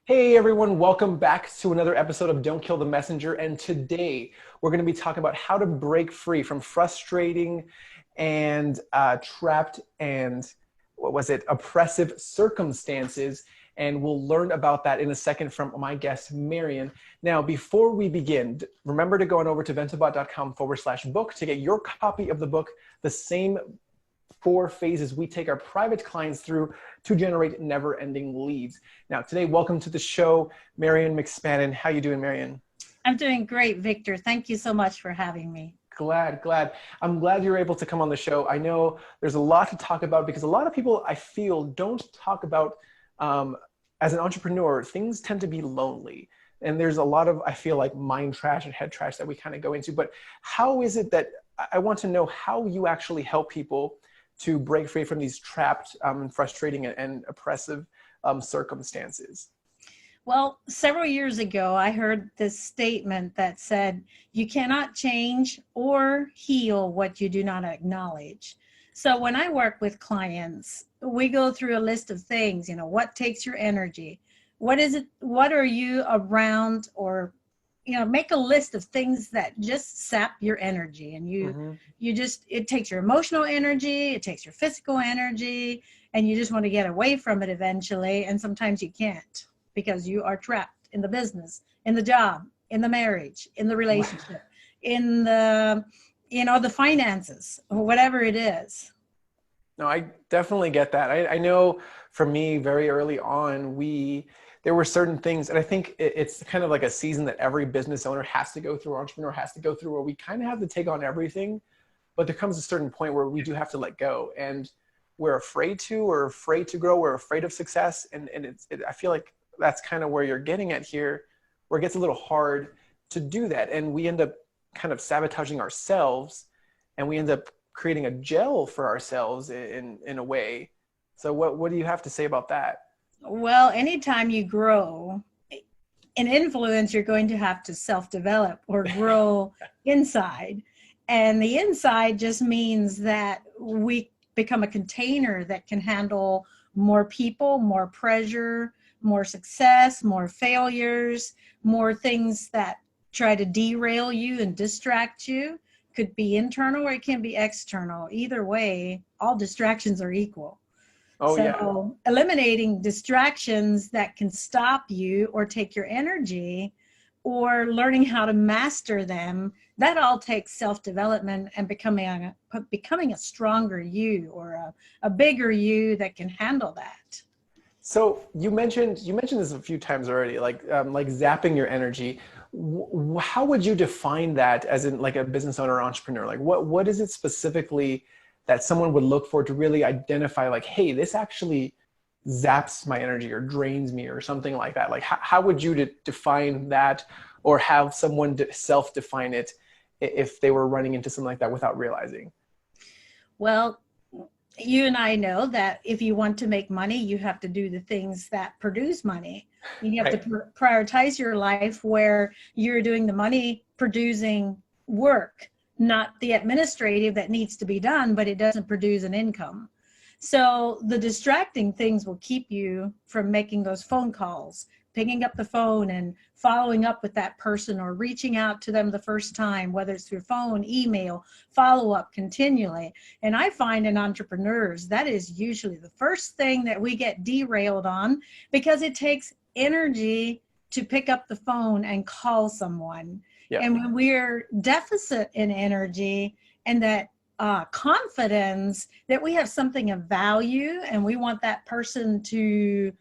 Hey everyone, welcome back to another episode of Don't Kill the Messenger. And today we're going to be talking about how to break free from frustrating and trapped and oppressive circumstances. And we'll learn about that in a second from my guest, Marian. Now, before we begin, remember to go on over to ventobot.com/book to get your copy of the book, the same 4 phases we take our private clients through to generate never-ending leads. Now, today, welcome to the show, Marian McSpadden. How you doing, Marian? I'm doing great, Victor. Thank you so much for having me. Glad. I'm glad you're able to come on the show. I know there's a lot to talk about because a lot of people, I feel, don't talk about, as an entrepreneur, things tend to be lonely. And there's a lot of, I feel like, mind trash and head trash that we kind of go into. But how is it that, I want to know how you actually help people to break free from these trapped, frustrating and oppressive circumstances? Well, several years ago, I heard this statement that said, you cannot change or heal what you do not acknowledge. So when I work with clients, we go through a list of things, what takes your energy? What is it? What are you around? Or make a list of things that just sap your energy, and it takes your emotional energy, it takes your physical energy, and you just want to get away from it eventually. And sometimes you can't because you are trapped in the business, in the job, in the marriage, in the relationship, in the, the finances, or whatever it is. No, I definitely get that. I know for me, very early on, there were certain things, and I think it's kind of like a season that every business owner has to go through, or entrepreneur has to go through, where we kind of have to take on everything, but there comes a certain point where we do have to let go, and we're afraid to grow, we're afraid of success, and I feel like that's kind of where you're getting at here, where it gets a little hard to do that, and we end up kind of sabotaging ourselves, and we end up creating a gel for ourselves in a way. So what do you have to say about that? Well, anytime you grow in influence, you're going to have to self-develop or grow inside. And the inside just means that we become a container that can handle more people, more pressure, more success, more failures, more things that try to derail you and distract you. Could be internal or it can be external. Either way, all distractions are equal. Eliminating distractions that can stop you or take your energy, or learning how to master them, that all takes self-development and becoming a stronger you, or a bigger you that can handle that. So you mentioned this a few times already, like zapping your energy. How would you define that as in like a business owner or entrepreneur? Like what is it specifically that someone would look for to really identify, like, hey, this actually zaps my energy or drains me or something like that? Like how would you define that, or have someone self-define it if they were running into something like that without realizing? Well, you and I know that if you want to make money, you have to do the things that produce money. You have to prioritize your life where you're doing the money producing work, not the administrative that needs to be done, but it doesn't produce an income. So the distracting things will keep you from making those phone calls, picking up the phone and following up with that person, or reaching out to them the first time, whether it's through phone, email, follow up continually. And I find in entrepreneurs, that is usually the first thing that we get derailed on, because it takes energy to pick up the phone and call someone. Yeah. And when we're deficit in energy and that confidence that we have something of value and we want that person to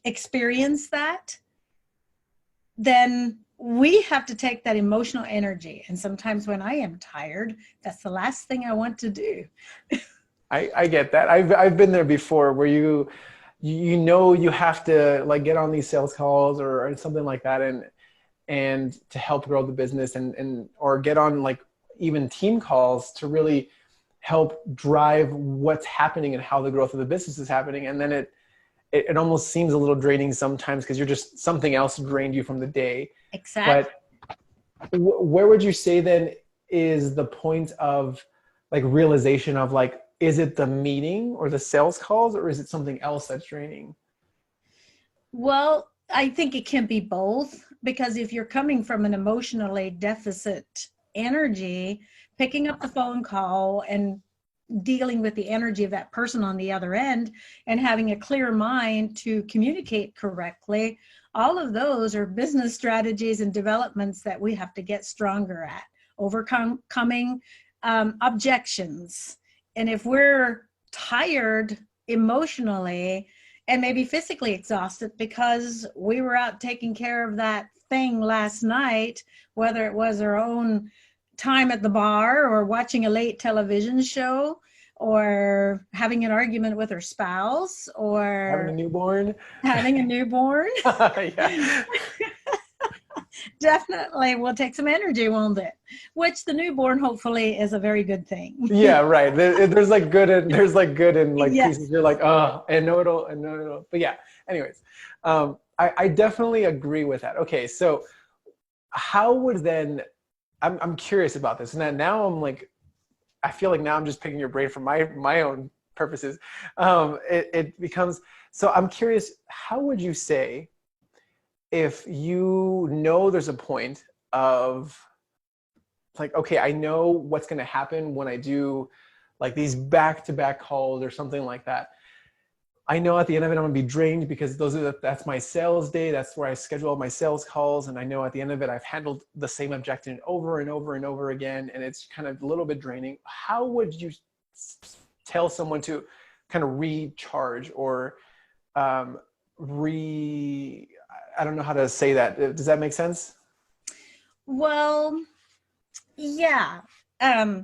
experience that, then we have to take that emotional energy. And sometimes when I am tired, that's the last thing I want to do. I get that. I've been there before, where you have to like get on these sales calls or something like that, and to help grow the business, or get on like even team calls to really help drive what's happening and how the growth of the business is happening. And then it almost seems a little draining sometimes, because you're just, something else drained you from the day. Exactly. But where would you say then is the point of like realization of like, is it the meeting or the sales calls, or is it something else that's draining? Well, I think it can be both, because if you're coming from an emotionally deficit energy, picking up the phone call and dealing with the energy of that person on the other end and having a clear mind to communicate correctly, all of those are business strategies and developments that we have to get stronger at, overcoming objections. And if we're tired emotionally and maybe physically exhausted because we were out taking care of that thing last night, whether it was our own time at the bar or watching a late television show or having an argument with her spouse Having a or newborn. having a newborn, Yeah. definitely will take some energy, won't it? Which the newborn hopefully is a very good thing. Yeah, right. There's like good and there's like good and like pieces. Yes. You're like, oh, and know it'll, and know it'll. But yeah, anyways, I definitely agree with that. Okay, so how would then, I'm curious about this. And now I'm like, I feel like now I'm just picking your brain for my own purposes. It becomes, so I'm curious, how would you say, if you know there's a point of like, okay, I know what's going to happen when I do like these back-to-back calls or something like that. I know at the end of it, I'm going to be drained because that's my sales day. That's where I schedule all my sales calls. And I know at the end of it, I've handled the same objection over and over and over again. And it's kind of a little bit draining. How would you tell someone to kind of recharge or I don't know how to say that. Does that make sense? Well, yeah. Yeah,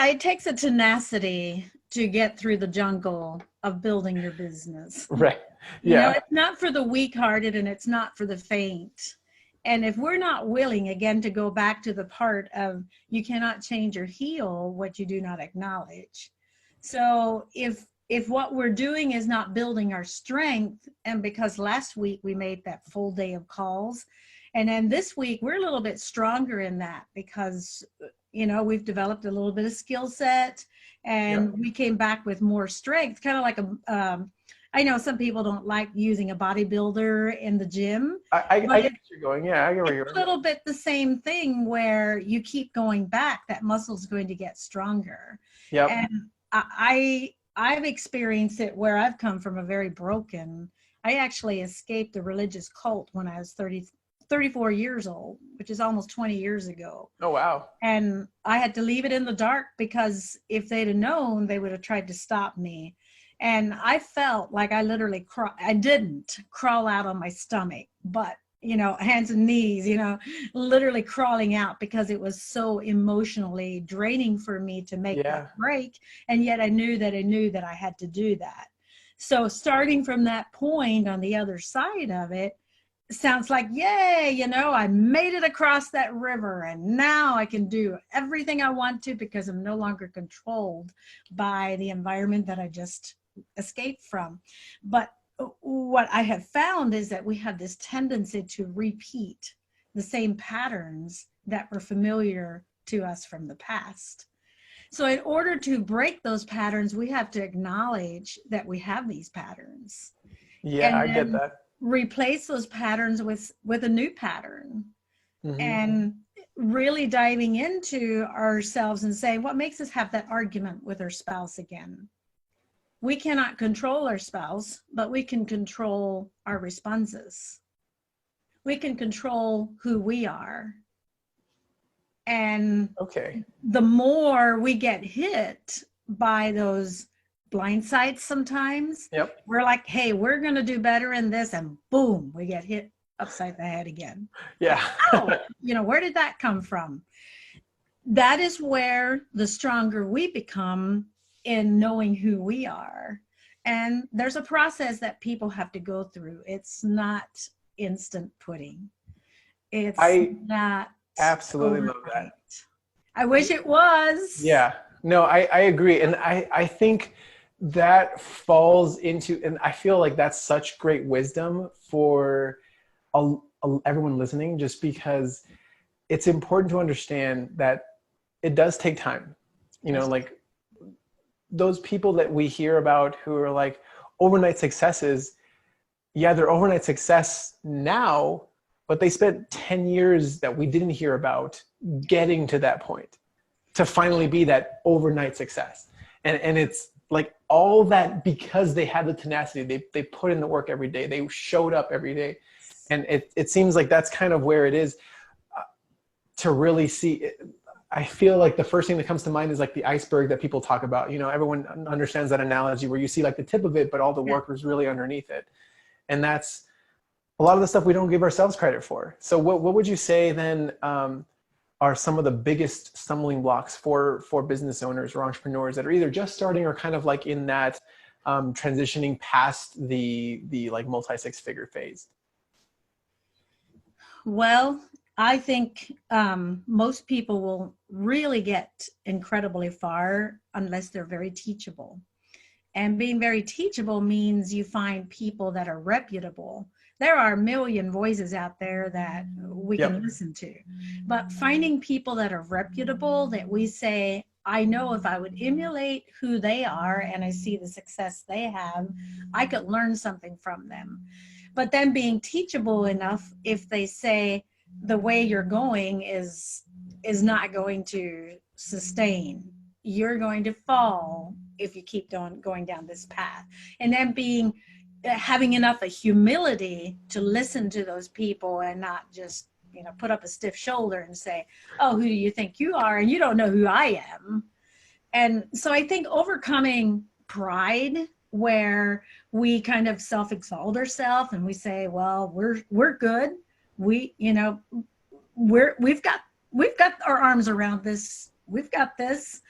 it takes a tenacity to get through the jungle of building your business. Right. You know, Yeah. it's not for the weak-hearted and it's not for the faint. And if we're not willing, again, to go back to the part of you cannot change or heal what you do not acknowledge. So if what we're doing is not building our strength, and because last week we made that full day of calls, and then this week we're a little bit stronger in that because, you know, we've developed a little bit of skill set and Yep. we came back with more strength, kind of like I know some people don't like using a bodybuilder in the gym, I but get where you're going. Yeah, I get where it's you're a going. little bit the same thing where you keep going back, that muscle's going to get stronger. Yep. And I've experienced it where I've come from a very broken, I actually escaped a religious cult when I was 34 years old, which is almost 20 years ago. Oh, wow. And I had to leave it in the dark because if they'd have known, they would have tried to stop me. And I felt like I literally I didn't crawl out on my stomach, but, you know, hands and knees, you know, literally crawling out because it was so emotionally draining for me to make Yeah. that break. And yet I knew that I had to do that. So starting from that point on the other side of it, sounds like, yay, you know, I made it across that river and now I can do everything I want to because I'm no longer controlled by the environment that I just escaped from. But what I have found is that we have this tendency to repeat the same patterns that were familiar to us from the past. So in order to break those patterns, we have to acknowledge that we have these patterns. Yeah, And I get then that. replace those patterns with a new pattern, Hmm. and really diving into ourselves and saying, what makes us have that argument with our spouse again? We cannot control our spouse, but we can control our responses. We can control who we are. And Okay. the more we get hit by those blindsides sometimes, Yep. we're like, hey, we're going to do better in this. And boom, we get hit upside the head again. Yeah. Oh, you know, where did that come from? That is where the stronger we become in knowing who we are. And there's a process that people have to go through. It's not instant pudding. It's I not absolutely love that. overnight. I wish it was. Yeah. No, I agree. And I think that falls into, and I feel like that's such great wisdom for everyone listening, just because it's important to understand that it does take time. You know, like those people that we hear about who are like overnight successes, yeah, they're overnight success now, but they spent 10 years that we didn't hear about getting to that point to finally be that overnight success. And it's like all that because they had the tenacity, they put in the work every day, they showed up every day. And it seems like that's kind of where it is to really see it. I feel like the first thing that comes to mind is like the iceberg that people talk about. You know, everyone understands that analogy where you see like the tip of it, but all the work was really underneath it. And that's a lot of the stuff we don't give ourselves credit for. So what would you say then are some of the biggest stumbling blocks for business owners or entrepreneurs that are either just starting or kind of like in that transitioning past the like multi-six-figure phase? Well, I think most people will really get incredibly far unless they're very teachable. And being very teachable means you find people that are reputable. There are a million voices out there that we can listen to, but finding people that are reputable that we say, I know if I would emulate who they are and I see the success they have, I could learn something from them. But then being teachable enough, if they say the way you're going is not going to sustain, you're going to fall if you keep going down this path. And then having enough of humility to listen to those people and not just, you know, put up a stiff shoulder and say, oh, who do you think you are? And you don't know who I am. And so I think overcoming pride, where we kind of self-exalt ourselves and we say, well, we're good. We, you know, we've got our arms around this. We've got this.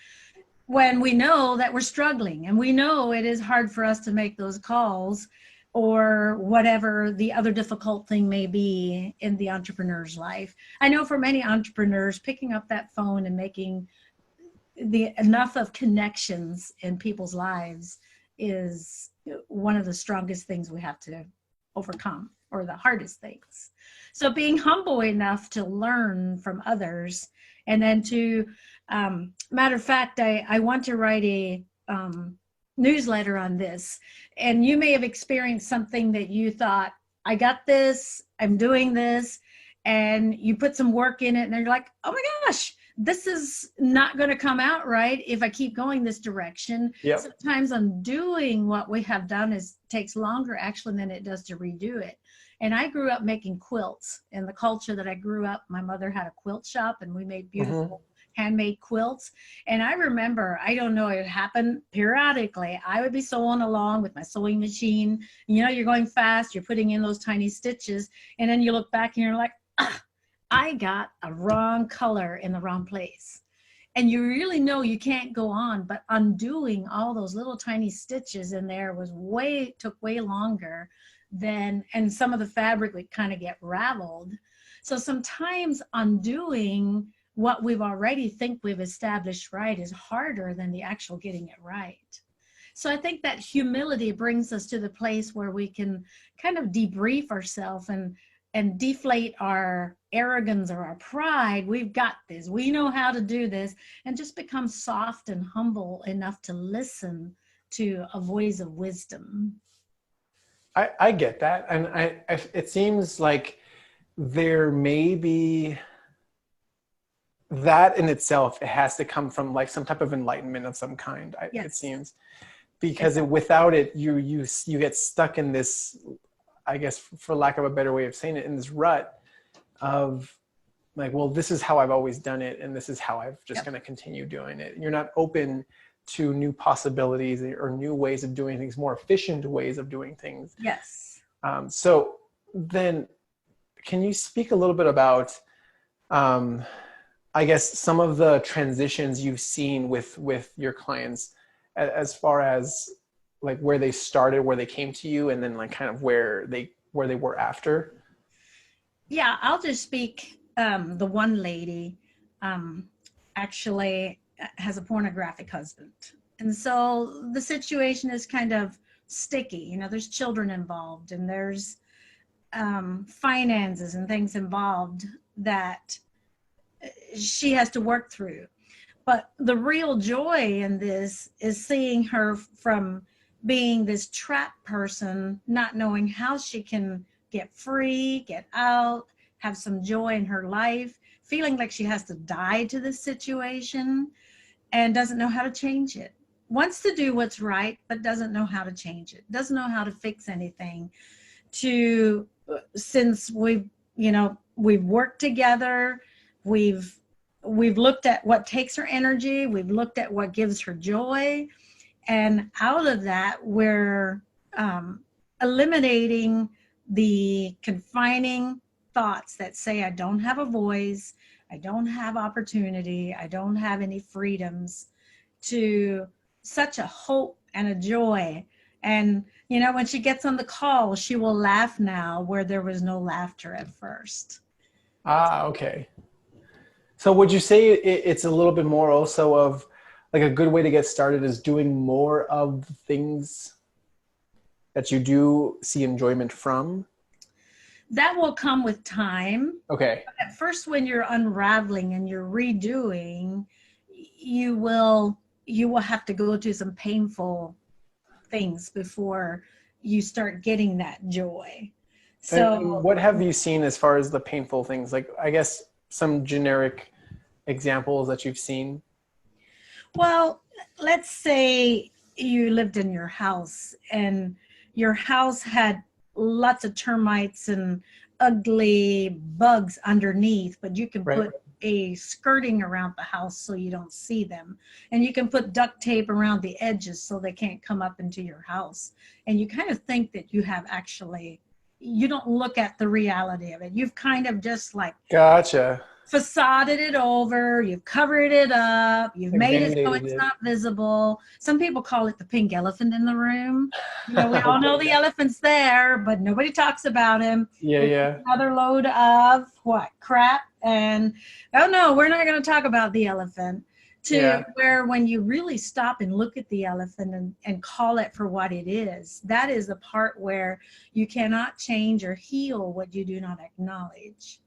When we know that we're struggling and we know it is hard for us to make those calls or whatever the other difficult thing may be in the entrepreneur's life. I know for many entrepreneurs, picking up that phone and making enough of connections in people's lives is one of the strongest things we have to overcome, or the hardest things. So being humble enough to learn from others, and then to, matter of fact, I want to write a newsletter on this, and you may have experienced something that you thought, I got this, I'm doing this, and you put some work in it and you're like, oh my gosh, this is not going to come out right if I keep going this direction. Yep. Sometimes undoing what we have done takes longer actually than it does to redo it. And I grew up making quilts. In the culture that I grew up, my mother had a quilt shop and we made beautiful handmade quilts. And I remember, I don't know, it happened periodically. I would be sewing along with my sewing machine. You know, you're going fast, you're putting in those tiny stitches. And then you look back and you're like, I got a wrong color in the wrong place. And you really know you can't go on, but undoing all those little tiny stitches in there took way longer than, and some of the fabric would kind of get raveled. So sometimes undoing what we've already think we've established right is harder than the actual getting it right. So I think that humility brings us to the place where we can kind of debrief ourselves and deflate our arrogance or our pride. We've got this, we know how to do this, and just become soft and humble enough to listen to a voice of wisdom. I get that. And it seems like there may be that in itself, it has to come from like some type of enlightenment of some kind, yes. It seems, because without it, you get stuck in this, I guess, for lack of a better way of saying it, in this rut of like, well, this is how I've always done it, and this is how I'm just going to continue doing it. You're not open to new possibilities or new ways of doing things, more efficient ways of doing things. Yes. So then, can you speak a little bit about, I guess, some of the transitions you've seen with your clients, as far as like where they started, where they came to you, and then like kind of where they were after? Yeah, I'll just speak. The one lady actually has a pornographic husband. And so the situation is kind of sticky. You know, there's children involved and there's finances and things involved that she has to work through. But the real joy in this is seeing her from being this trapped person, not knowing how she can get free, get out, have some joy in her life, feeling like she has to die to this situation and doesn't know how to change it. Wants to do what's right, but doesn't know how to change it, doesn't know how to fix anything. To Since we've worked together, we've looked at what takes her energy, we've looked at what gives her joy, and out of that we're eliminating the confining thoughts that say I don't have a voice, I don't have opportunity, I don't have any freedoms, to such a hope and a joy. And when she gets on the call, she will laugh now where there was no laughter at first. Ah, okay. So would you say it's a little bit more also of like a good way to get started is doing more of the things that you do see enjoyment from? That will come with time. Okay. But at first, when you're unraveling and you're redoing, you will have to go to some painful things before you start getting that joy. So And what have you seen as far as the painful things? Like, I guess some generic examples that you've seen. well, let's say you lived in your house and your house had lots of termites and ugly bugs underneath, but you can Right. put a skirting around the house so you don't see them. And you can put duct tape around the edges so they can't come up into your house. And you kind of think that you don't look at the reality of it. You've kind of just like Gotcha. facaded it over, you've covered it up, you've Like made it so band-aided it's it. not visible. Some people call it the pink elephant in the room. We all know the elephant's there, but nobody talks about him. Yeah, It's yeah. another load of what? Crap. And oh no, we're not going to talk about the elephant. To Yeah. where when you really stop and look at the elephant and call it for what it is, that is the part where you cannot change or heal what you do not acknowledge.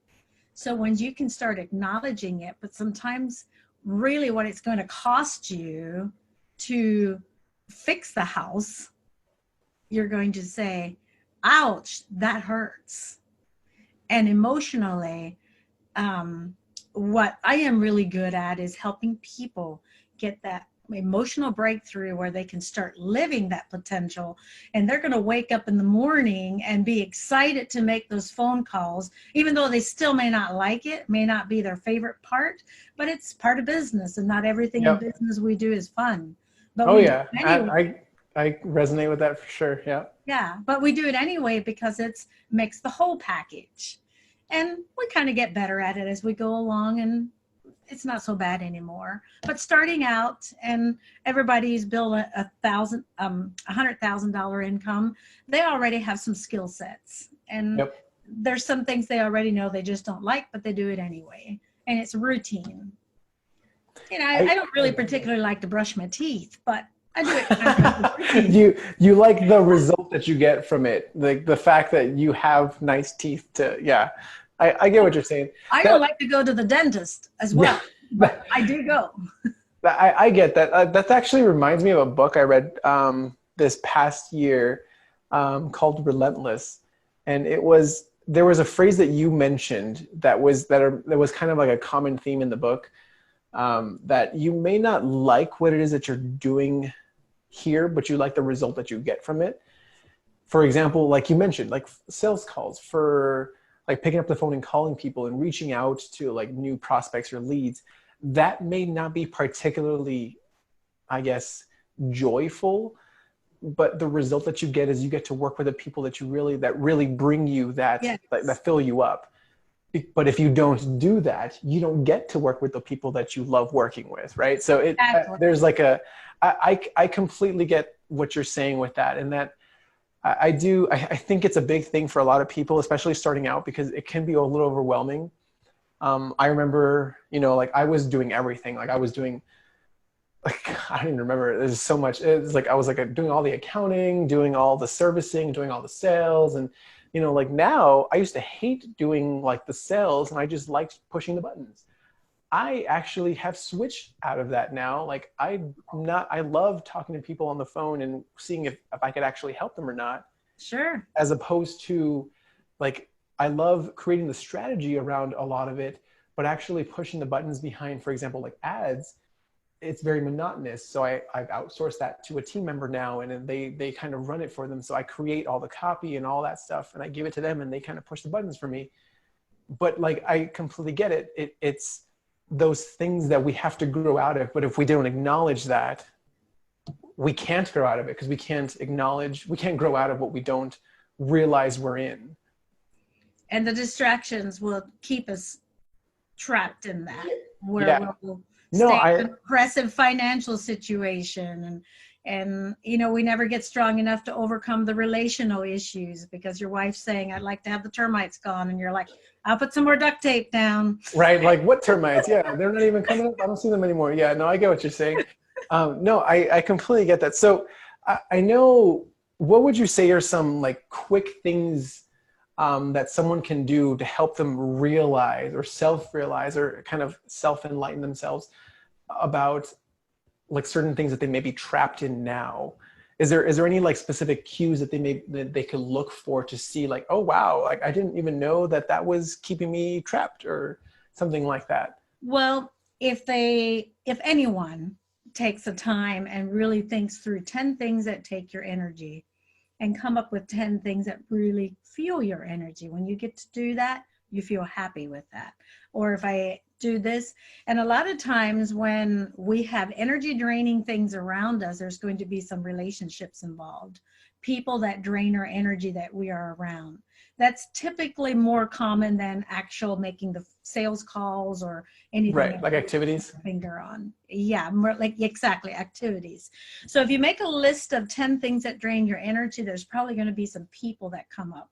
So when you can start acknowledging it, but sometimes really what it's going to cost you to fix the house, you're going to say, ouch, that hurts. And emotionally, what I am really good at is helping people get that emotional breakthrough where they can start living that potential, and they're going to wake up in the morning and be excited to make those phone calls, even though they still may not like it, may not be their favorite part, but it's part of business, and not everything in Yep. business we do is fun, but Oh we do yeah. it anyway. I resonate with that for sure. Yeah. Yeah, but we do it anyway because it's makes the whole package, and we kind of get better at it as we go along, and it's not so bad anymore. But starting out, and everybody's built $100,000 income, they already have some skill sets, and Yep. there's some things they already know they just don't like, but they do it anyway, and it's routine. I don't really particularly like to brush my teeth, but I do it kind of routine. You like the result that you get from it, like the fact that you have nice teeth to, yeah. I get what you're saying. I don't like to go to the dentist as well, but I do go. I get that. That actually reminds me of a book I read this past year called Relentless, and there was a phrase that you mentioned that was kind of like a common theme in the book, that you may not like what it is that you're doing here, but you like the result that you get from it. For example, like you mentioned, like sales calls, for like picking up the phone and calling people and reaching out to like new prospects or leads. That may not be particularly, I guess, joyful, but the result that you get is you get to work with the people that really bring you Yes. that fill you up. But if you don't do that, you don't get to work with the people that you love working with, right? So Exactly. there's like I completely get what you're saying with that, and that I do. I think it's a big thing for a lot of people, especially starting out, because it can be a little overwhelming. I remember, like I was doing everything. Like I was doing, like, I don't even remember. There's so much. It's like I was like doing all the accounting, doing all the servicing, doing all the sales, and like now I used to hate doing like the sales, and I just liked pushing the buttons. I actually have switched out of that now. Like I love talking to people on the phone and seeing if I could actually help them or not, Sure. as opposed to like, I love creating the strategy around a lot of it, but actually pushing the buttons behind, for example, like ads, it's very monotonous. So I've outsourced that to a team member now, and then they kind of run it for them. So I create all the copy and all that stuff, and I give it to them, and they kind of push the buttons for me. But like, I completely get it. It's those things that we have to grow out of. But if we don't acknowledge that, we can't grow out of it, because we can't grow out of what we don't realize we're in. And the distractions will keep us trapped in that, where Yeah. we'll No, stay in an oppressive financial situation, and we never get strong enough to overcome the relational issues, because your wife's saying, I'd like to have the termites gone, and you're like, I'll put some more duct tape down. right. Like, what termites? Yeah. They're not even coming up. I don't see them anymore. Yeah. No, I get what you're saying. No, I completely get that. So I know, what would you say are some like quick things that someone can do to help them realize or self-realize or kind of self-enlighten themselves about like certain things that they may be trapped in now? Is there any like specific cues that they could look for to see like, oh wow, like I didn't even know that was keeping me trapped, or something like that? Well, if anyone takes the time and really thinks through 10 things that take your energy, and come up with 10 things that really fuel your energy. When you get to do that, you feel happy with that. Or if I do this, and a lot of times when we have energy draining things around us, there's going to be some relationships involved, people that drain our energy that we are around. That's typically more common than actual making the sales calls or anything. Right, like activities. Finger on. Yeah, more like exactly activities. So if you make a list of 10 things that drain your energy, there's probably going to be some people that come up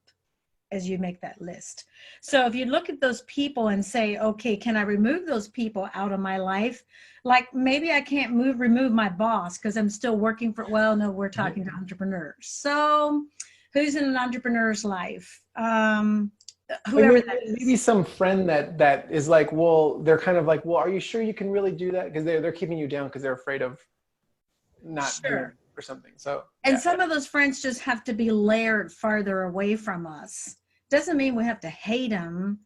as you make that list. So if you look at those people and say, okay, can I remove those people out of my life? Like maybe I can't remove my boss because I'm still working for, well, no, we're talking to entrepreneurs. So who's in an entrepreneur's life? Whoever that is. Maybe some friend that is like, well, they're kind of like, well, are you sure you can really do that? Because they're keeping you down because they're afraid of not doing it or something. So and some of those friends just have to be layered farther away from us. Doesn't mean we have to hate them.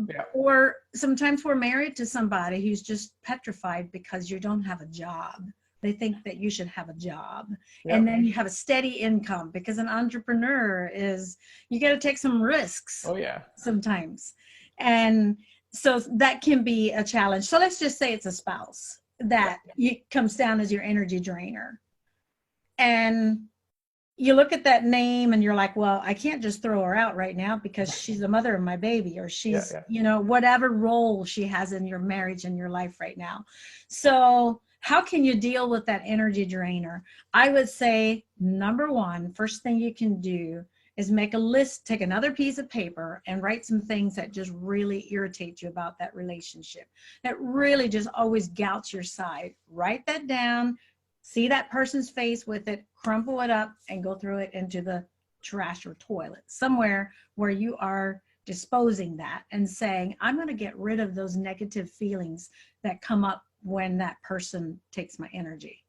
Yeah. Or sometimes we're married to somebody who's just petrified because you don't have a job. They think that you should have a job. Yep. And then you have a steady income, because an entrepreneur is, you got to take some risks. Oh yeah. Sometimes. And so that can be a challenge. So let's just say it's a spouse that comes down as your energy drainer. And you look at that name and you're like, well, I can't just throw her out right now because she's the mother of my baby, or she's, whatever role she has in your marriage and your life right now. So how can you deal with that energy drainer? I would say, number one, first thing you can do is make a list, take another piece of paper and write some things that just really irritate you about that relationship, that really just always gouts your side. Write that down, see that person's face with it, crumple it up, and go throw it into the trash or toilet, somewhere where you are disposing that and saying, I'm going to get rid of those negative feelings that come up when that person takes my energy.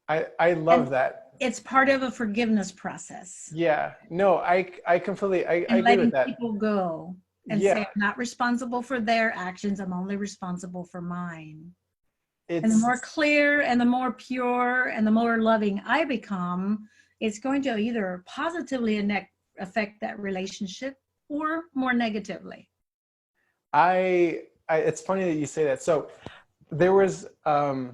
I love that. It's part of a forgiveness process. Yeah, no, I completely, I agree with that. Letting people go and say, I'm not responsible for their actions. I'm only responsible for mine. And the more clear and the more pure and the more loving I become, it's going to either positively affect that relationship or more negatively. It's funny that you say that. So there was, I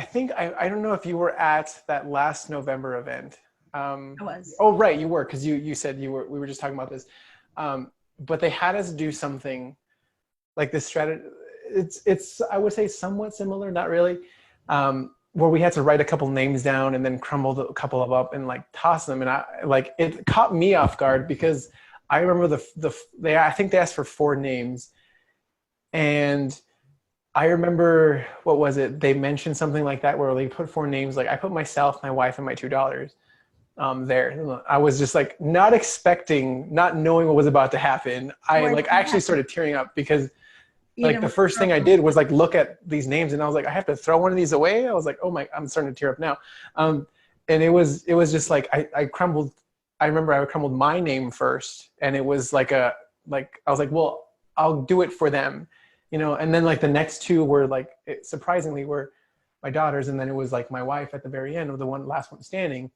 think, I don't know if you were at that last November event. I was. Oh, right. You were, because you said we were just talking about this. But they had us do something like this strategy. It's I would say somewhat similar, not really, where we had to write a couple names down and then crumble a couple of up and like toss them. And it caught me off guard, because I remember I think they asked for 4 names. And I remember, what was it? They mentioned something like that where they put 4 names. Like I put myself, my wife, and my $2. there. I was just like not expecting, not knowing what was about to happen. I like actually started tearing up because like the first thing I did was like look at these names and I was like, I have to throw one of these away. I was like, oh my, I'm starting to tear up now. And it was just like I crumbled. I remember I crumbled my name first, and it was like I was like, well, I'll do it for them, and then like the next two were like, surprisingly were my daughters, and then it was like my wife at the very end, or the last one standing.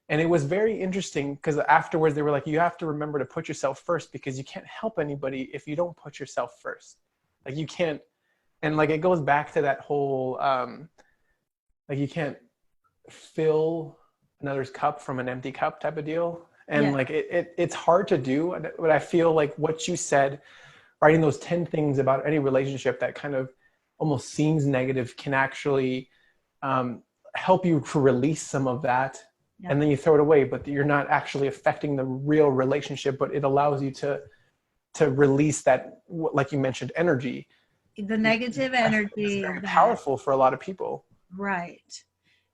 And it was very interesting because afterwards they were like, you have to remember to put yourself first, because you can't help anybody if you don't put yourself first. Like you can't, and like it goes back to that whole, like you can't fill another's cup from an empty cup type of deal. And like it's hard to do, but I feel like what you said, writing those 10 things about any relationship that kind of almost seems negative can actually help you to release some of that. Yeah. And then you throw it away, but you're not actually affecting the real relationship, but it allows you to release that, like you mentioned, energy. The negative energy. It's very powerful for a lot of people. Right.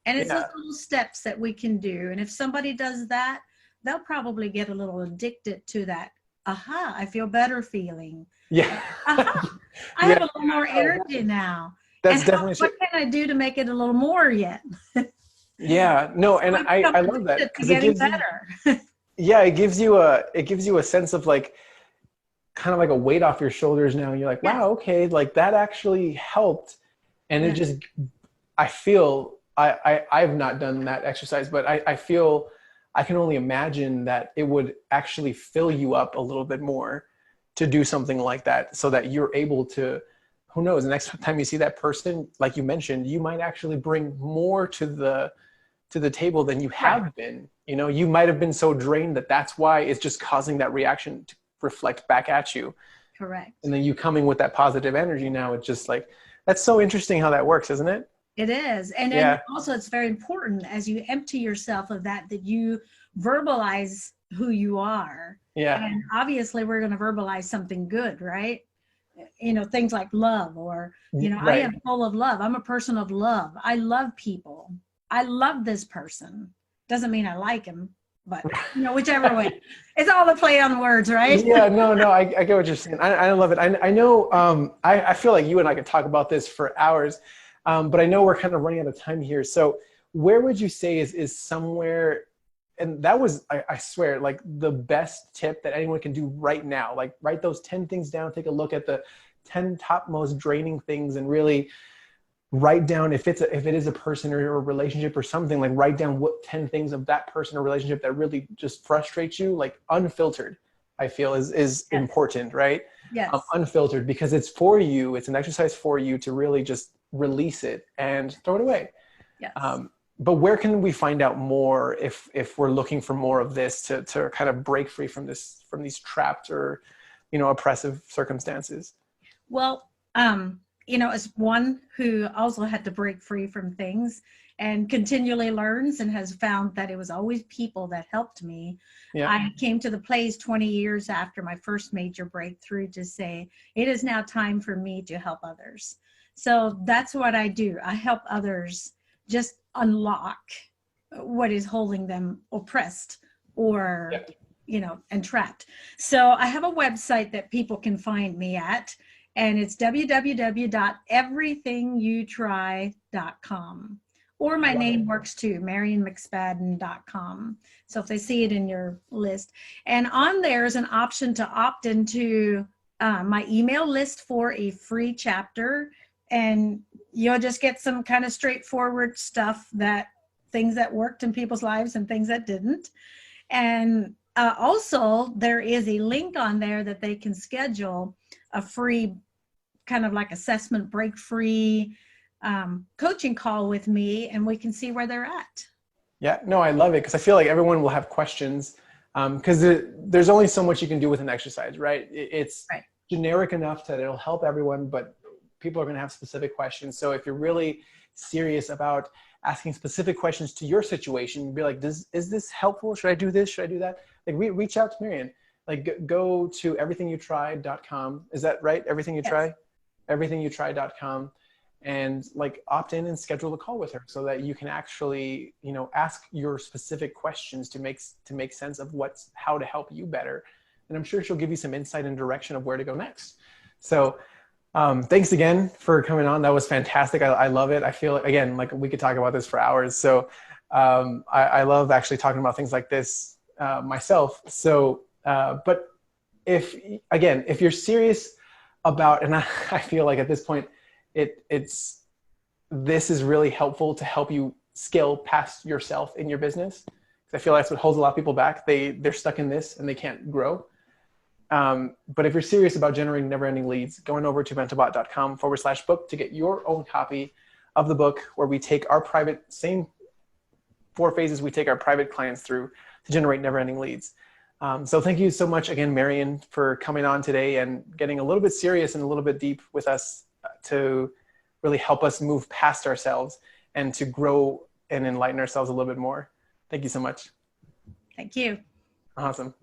And it's those little steps that we can do. And if somebody does that, they'll probably get a little addicted to that. Aha, I feel better feeling. Yeah. Aha, I have a little more energy now. That's definitely what can I do to make it a little more yet? Yeah, no, and I love that because it gives better. Yeah, it gives you a sense of like, kind of like a weight off your shoulders now. You're like, wow, okay, like that actually helped. And it just, I feel, I've not done that exercise, but I feel I can only imagine that it would actually fill you up a little bit more to do something like that, so that you're able to, who knows, the next time you see that person, like you mentioned, you might actually bring more to the table than you have been. You might have been so drained that's why it's just causing that reaction to reflect back at you. Correct. And then you coming with that positive energy now, it's just like, that's so interesting how that works, isn't it? It is. And then also it's very important as you empty yourself of that you verbalize who you are. Yeah. And obviously we're going to verbalize something good, right? Things like love, or, I am full of love. I'm a person of love. I love people. I love this person. Doesn't mean I like him, but whichever way. It's all the play on words, right? Yeah, no, I get what you're saying. I love it. I know, I feel like you and I could talk about this for hours, but I know we're kind of running out of time here. So where would you say is somewhere, and that was, I swear, like the best tip that anyone can do right now, like write those 10 things down, take a look at the 10 top most draining things, and really write down, if it is a person or a relationship or something, like write down what 10 things of that person or relationship that really just frustrates you, like unfiltered, I feel is important, right? Yes. Unfiltered, because it's for you, it's an exercise for you to really just release it and throw it away. Yes. But where can we find out more if we're looking for more of this to kind of break free from these trapped or, oppressive circumstances? Well, as one who also had to break free from things and continually learns and has found that it was always people that helped me. Yeah. I came to the place 20 years after my first major breakthrough to say, it is now time for me to help others. So that's what I do. I help others just unlock what is holding them oppressed or, and trapped. So I have a website that people can find me at, and it's www.everythingyouTry.com. Or my name works too, MarianMcSpadden.com. So if they see it in your list. And on there is an option to opt into my email list for a free chapter. And you'll just get some kind of straightforward stuff, things that worked in people's lives and things that didn't. And also there is a link on there that they can schedule a free kind of like assessment break free coaching call with me, and we can see where they're at. Yeah, no, I love it, because I feel like everyone will have questions, because there's only so much you can do with an exercise, right? It's generic enough that it'll help everyone, but people are going to have specific questions. So if you're really serious about asking specific questions to your situation, be like, is this helpful? Should I do this? Should I do that? Like reach out to Marian. Like go to everythingyouTry.com. Is that right? Everything You Try? EverythingyouTry.com. and like opt in and schedule a call with her so that you can actually, you know, ask your specific questions to make sense of how to help you better. And I'm sure she'll give you some insight and direction of where to go next. So thanks again for coming on. That was fantastic. I love it. I feel, again, like we could talk about this for hours. So I love actually talking about things like this myself. So, but if you're serious about, and I feel like at this point, this is really helpful to help you scale past yourself in your business. I feel like that's what holds a lot of people back. They're stuck in this and they can't grow. But if you're serious about generating never-ending leads, going over to mentalbot.com/book to get your own copy of the book, where we take our same 4 phases we take our private clients through to generate never-ending leads. So thank you so much again, Marian, for coming on today and getting a little bit serious and a little bit deep with us to really help us move past ourselves and to grow and enlighten ourselves a little bit more. Thank you so much. Thank you. Awesome.